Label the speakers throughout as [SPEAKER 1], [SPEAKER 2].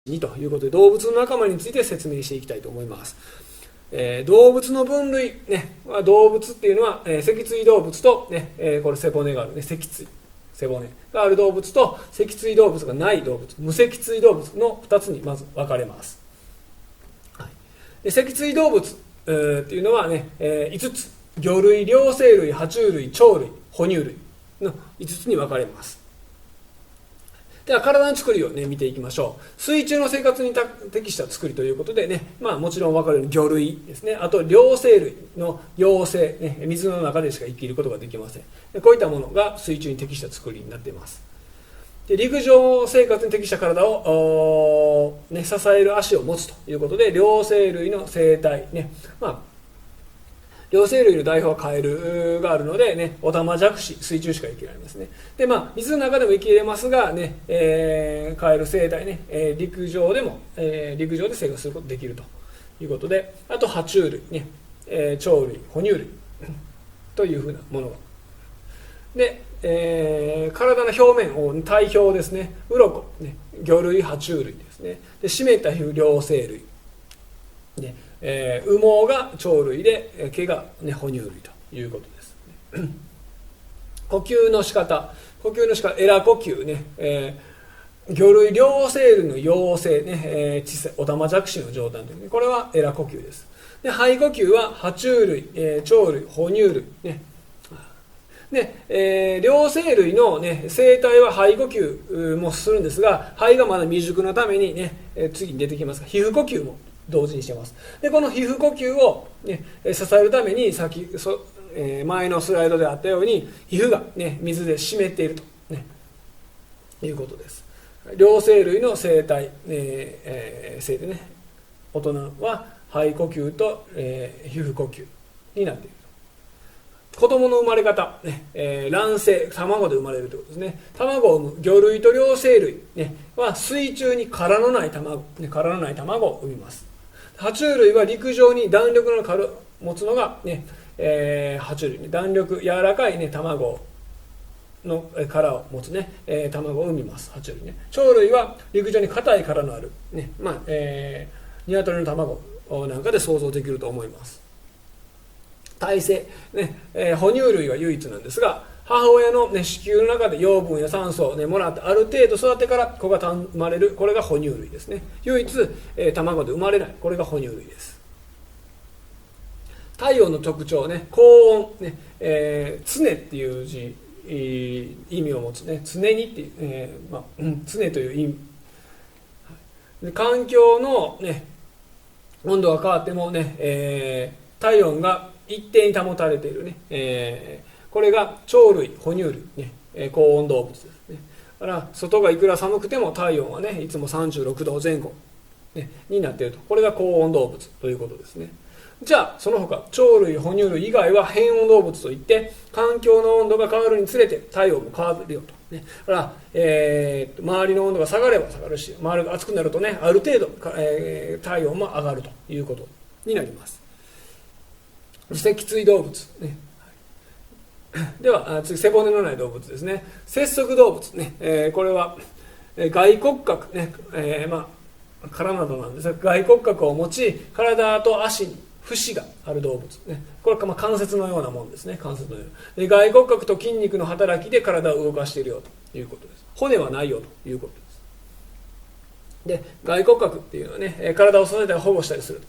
[SPEAKER 1] 2ということで、動物の仲間について説明していきたいと思います。動物の分類、動物っていうのは、脊椎動物と、これ背骨がある、脊椎背骨がある動物と脊椎動物がない動物、無脊椎動物の2つにまず分かれます。で脊椎動物っていうのは、5つ、魚類、両生類、爬虫類、鳥類、哺乳類の5つに分かれます。では体の作りを、見ていきましょう。水中の生活に適した作りということでもちろん分かるように魚類ですね。あと両生類の幼生、水の中でしか生きることができません。こういったものが水中に適した作りになっています。で陸上生活に適した体を、支える足を持つということで、両生類の生態、両生類の代表はカエルがあるので、オタマジャクシ、水中しか生きられますね。で水の中でも生きれますが、カエル生態、陸上で生活することができるということで、あと爬虫類、鳥類、哺乳類というふうなものが。で、体の表面を体表ですね、鱗、魚類、爬虫類ですね。で湿った皮膚、両生類。羽毛が鳥類で毛が、哺乳類ということです。呼吸の仕方、エラ呼吸、魚類両生類の幼生、小さいオタマジャクシの状態で、これはエラ呼吸です。で肺呼吸は爬虫類、鳥類、哺乳類、で両生類の、生態は肺呼吸もするんですが、肺がまだ未熟のために、次に出てきますが、皮膚呼吸も同時にしてます。でこの皮膚呼吸を、支えるために前のスライドであったように皮膚が、水で湿っていると、いうことです。両生類の生態、生で大人は肺呼吸と、皮膚呼吸になっている。子供の生まれ方、卵生、卵で生まれるということですね。卵を産む魚類と両生類、は水中に殻のない卵を産みます。爬虫類は陸上に弾力の殻を持つのが、爬虫類、弾力柔らかい、卵の殻を持つ、卵を産みます。爬虫類鳥類は陸上に硬い殻のある、鶏の卵なんかで想像できると思います。胎生、哺乳類は唯一なんですが、母親の、子宮の中で養分や酸素を、もらってある程度育ってから子が生まれる、これが哺乳類ですね。唯一、卵で生まれない、これが哺乳類です。体温の特徴、高温、常っていう字、意味を持つ、常にっていう、常という意味で、環境の、温度が変わっても、体温が一定に保たれている、これが鳥類、哺乳類、高温動物ですね。だから外がいくら寒くても体温は、いつも36度前後、になっていると。これが高温動物ということですね。じゃあその他鳥類、哺乳類以外は変温動物といって、環境の温度が変わるにつれて体温も変わるよと。だから、周りの温度が下がれば下がるし、周りが暑くなるとある程度、体温も上がるということになります。脊椎動物、では次、背骨のない動物ですね。節足動物、これは外骨格、殻などなんですが、外骨格を持ち体と足に節がある動物、これは関節のようなものですね。関節のようなで外骨格と筋肉の働きで体を動かしているよということです。骨はないよということです。で外骨格っていうのは体を支えたり保護したりする、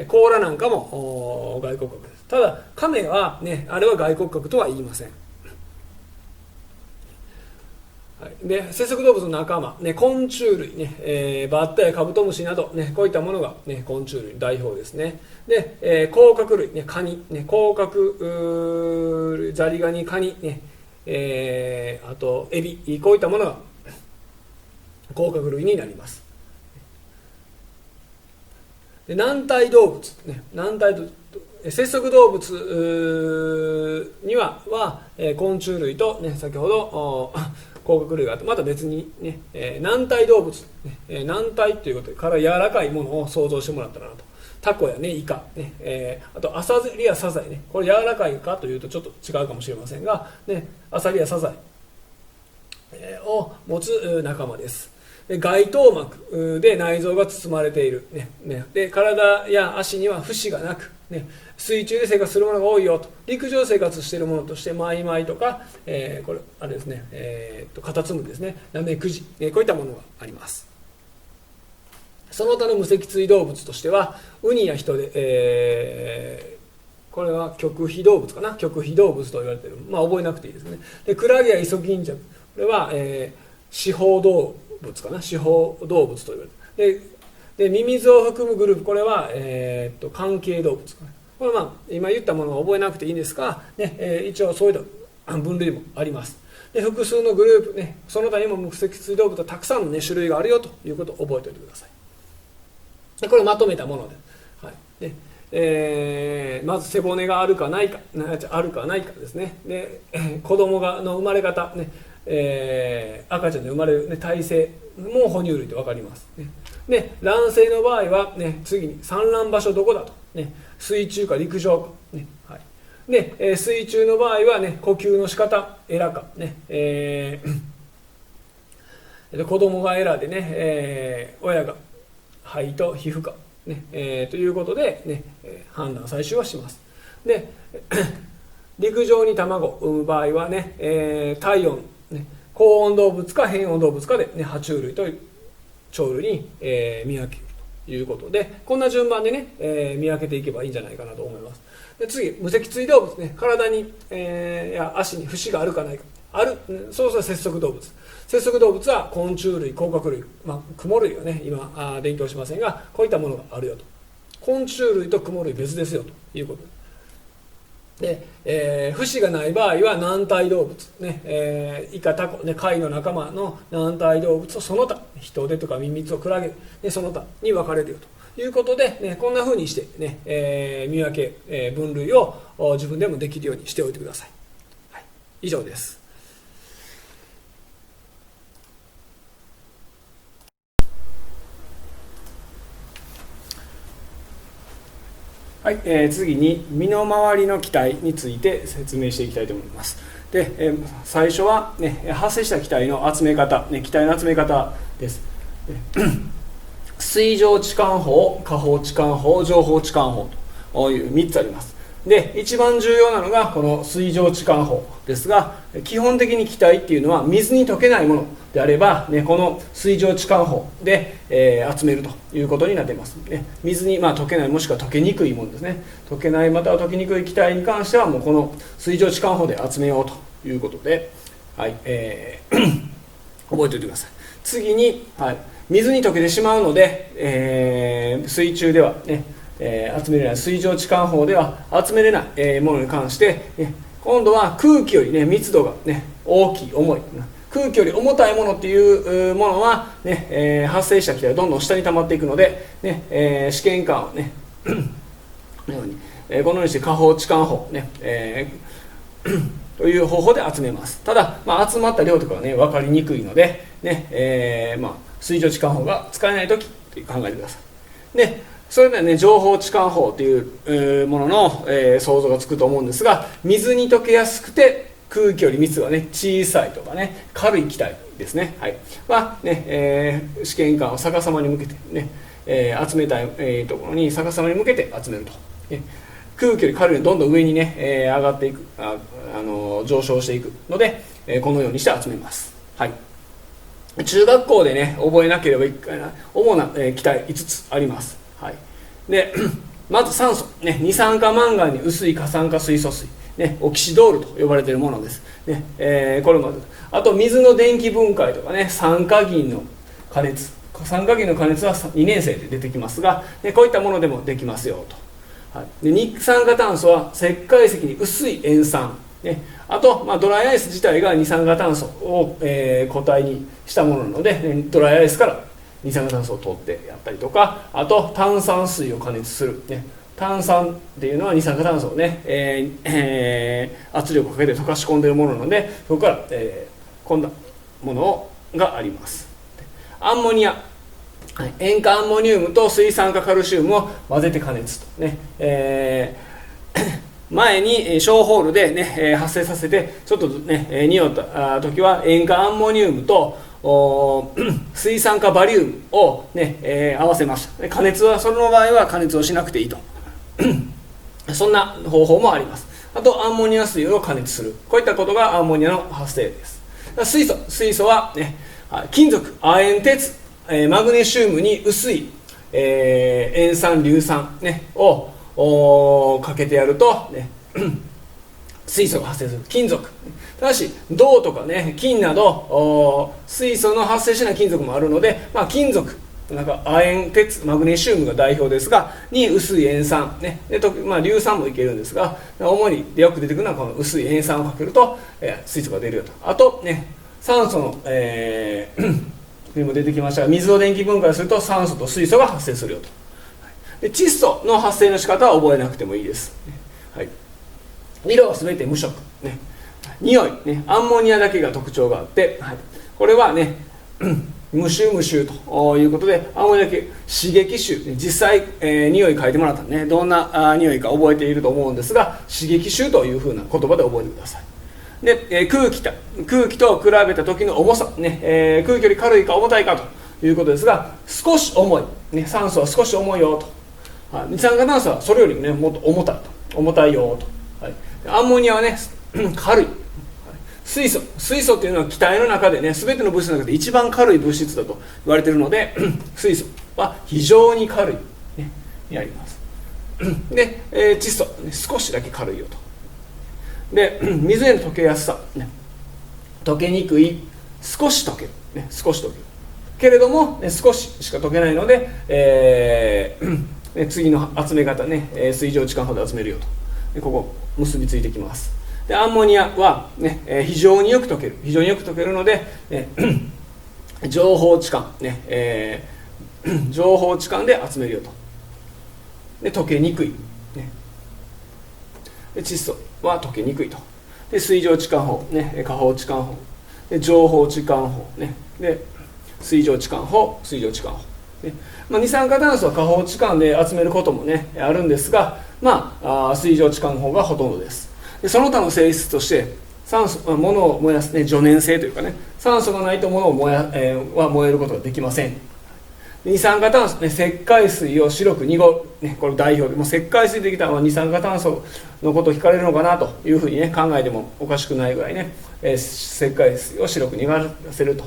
[SPEAKER 1] 甲羅なんかも外骨格です。ただ亀は、あれは外骨格とは言いません。で節足動物の仲間、昆虫類、バッタやカブトムシなど、こういったものが、昆虫類の代表ですね。で、甲殻類、カニ、甲殻ザリガニ、カニ、あとエビ、こういったものが甲殻類になります。で軟体動物、節足動物には昆虫類と、先ほど甲殻類があって、また別に、軟体動物、軟体ということで体柔らかいものを想像してもらったらなと。タコやイカ、あとアサリやサザエ、これ柔らかいかというとちょっと違うかもしれませんが、アサリやサザエを持つ仲間です。で外頭膜で内臓が包まれている、で体や足には節がなく、水中で生活するものが多いよと。陸上生活しているものとしてマイマイとか、これあれですね、カタツムリですね、ナメクジ、こういったものがあります。その他の無脊椎動物としてはウニやヒトデ、これは極肥動物かな、極肥動物と言われている、覚えなくていいですね。でクラゲやイソギンチャク、これは、四方動物かな、四方動物と言われている。でミミズを含むグループ、これは、関係動物かな。これは今言ったものは覚えなくていいんですが、一応そういった分類もあります。で複数のグループ、その他にも無脊椎動物はたくさんの、種類があるよということを覚えておいてください。でこれをまとめたもので、まず背骨があるかないか、ですね。で子供の生まれ方、赤ちゃんで生まれる、体勢も哺乳類と分かります。で卵性の場合は、次に産卵場所どこだと、水中か陸上か、で水中の場合は、呼吸の仕方エラか、子供がエラで、親が肺と皮膚か、ということで、判断最終はします。で陸上に卵を産む場合は、体温、高温動物か変温動物かで、爬虫類と鳥類に、見分けるということで、こんな順番で見分けていけばいいんじゃないかなと思います。で次、無脊椎動物、体に、や足に節があるかないか、そうすると節足動物。節足動物は昆虫類、甲殻類、クモ類は今勉強しませんが、こういったものがあるよと。昆虫類とクモ類別ですよということで、節がない場合は軟体動物、イカ、タコ、貝の仲間の軟体動物とその他、ヒトデとかミミズをクラゲ、その他に分かれるよということで、こんな風にして、見分け、分類を自分でもできるようにしておいてください。以上です。はい、次に身の回りの気体について説明していきたいと思います。で、最初は、発生した気体の集め方、気体の集め方です。水上置換法、下方置換法、上方置換法という3つあります。で一番重要なのがこの水上置換法ですが、基本的に気体っていうのは水に溶けないものであれば、この水上置換法で、集めるということになっています。水に、溶けないもしくは溶けにくいものですね。溶けないまたは溶けにくい気体に関してはもうこの水上置換法で集めようということで、覚えておいてください。次に、水に溶けてしまうので、水中では集めれない、水上置換法では集めれない、ものに関して、今度は空気より、密度が、大きい、重い、空気より重たいものっていうものは、発生した気体がどんどん下に溜まっていくので、試験管をこのようにして下方置換法、という方法で集めます。ただ、集まった量とかは分かりにくいので、水上置換法が使えないときと考えてください。でそれでは上方置換法というものの、想像がつくと思うんですが、水に溶けやすくて空気より密度が小さいとか軽い気体ですね、試験管を逆さまに向けて集めたい、ところに逆さまに向けて集めると、空気より軽いのどんどん上に上がっていく、上昇していくので、このようにして集めます。中学校で覚えなければいけない主な気体5つあります。でまず酸素、二酸化マンガンに薄い過酸化水素水、オキシドールと呼ばれているものです。これもあと水の電気分解とか酸化銀の加熱、酸化銀の加熱は2年生で出てきますが、こういったものでもできますよと。で二酸化炭素は石灰石に薄い塩酸、あと、ドライアイス自体が二酸化炭素を、固体にしたものなので、ドライアイスから二酸化炭素を取ってやったりとか、あと炭酸水を加熱する、炭酸っていうのは二酸化炭素を圧力をかけて溶かし込んでいるものなので、そこから、こんなものがあります。アンモニア、塩化アンモニウムと水酸化カルシウムを混ぜて加熱と前に小ホールで、発生させてちょっと匂った時は塩化アンモニウムと水酸化バリウムを、ね合わせました。加熱はその場合は加熱をしなくていいとそんな方法もあります。あとアンモニア水を加熱する、こういったことがアンモニアの発生です。水素は、ね、金属、亜鉛、鉄、マグネシウムに薄い、塩酸硫酸、ね、をかけてやると、ね水素が発生する。金属、ただし銅とか、ね、金など水素の発生しない金属もあるので、金属なんか亜鉛、鉄、マグネシウムが代表ですがに薄い塩酸、ねで硫酸もいけるんですが、主によく出てくるのはこの薄い塩酸をかけると、水素が出るよと。あと、ね、酸素の、にも出てきましたが、水を電気分解すると酸素と水素が発生するよと。で窒素の発生の仕方は覚えなくてもいいです、はい、色は全て無色、ね、匂い、ね、アンモニアだけが特徴があって、はい、これはね無臭ということで、アンモニアだけ刺激臭、実際、匂い嗅いでもらったらね、どんな匂いか覚えていると思うんですが、刺激臭というふうな言葉で覚えてください。で、空気と比べた時の重さ、ね空気より軽いか重たいかということですが、少し重い、ね、酸素は少し重いよと、二酸化炭素はそれよりも、ね、もっと重たいよと、はい、アンモニアはね軽い。水素っていうのは気体の中でね、全ての物質の中で一番軽い物質だと言われているので水素は非常に軽い、ね、になりますで、窒素、ね、少しだけ軽いよと。で水への溶けやすさ、ね、溶けにくい、少し溶ける、ね、少し溶けるけれども、ね、少ししか溶けないので、次の集め方ね、水蒸置換法で集めるよと。でここ結びついてきます。でアンモニアは、ね非常によく溶けるので、情報置換、ね情報置換で集めるよと。で溶けにくい、ね、で窒素は溶けにくいと。で水蒸置換法、ね、下方置換法で情報置換法、ね、で水蒸置換法、ね二酸化炭素は下方置換で集めることも、ね、あるんですが、水蒸置換法がほとんどです。でその他の性質として物を燃やす、ね、助燃性というかね、酸素がないと物を燃えることができません。二酸化炭素、ね、石灰水を白く濁る、ね、これ代表でもう石灰水できたら二酸化炭素のことを聞かれるのかなというふうに、ね、考えてもおかしくないぐらいね、石灰水を白く濁らせると。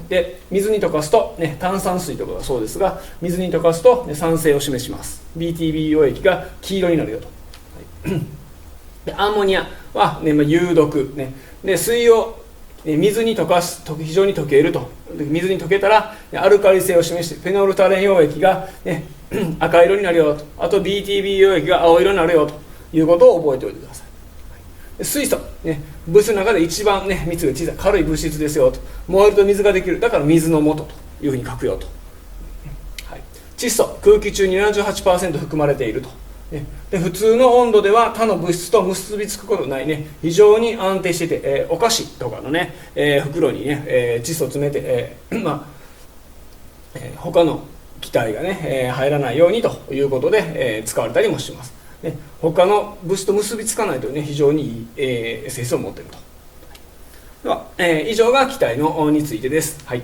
[SPEAKER 1] で水に溶かすと、ね、炭酸水とかがそうですが、水に溶かすと、ね、酸性を示します。 BTB 溶液が黄色になるよと、はいでアンモニアは、ね有毒、ね、で水を水に溶かすと非常に溶けると。水に溶けたらアルカリ性を示してフェノールタレン溶液が、ね、赤色になるよと。あと BTB 溶液が青色になるよということを覚えておいてください。水素、ね、物質の中で一番、ね、密度が小さい軽い物質ですよと。燃えると水ができる、だから水の元というふうに書くよと、はい、窒素空気中に 78% 含まれていると。で普通の温度では他の物質と結びつくことないね、非常に安定していて、お菓子とかのね、袋にね、窒素を詰めて、他の気体がね、入らないようにということで、使われたりもします。他の物質と結びつかないとね、非常にいい、性質を持っていると。では、以上が気体についてです。はい。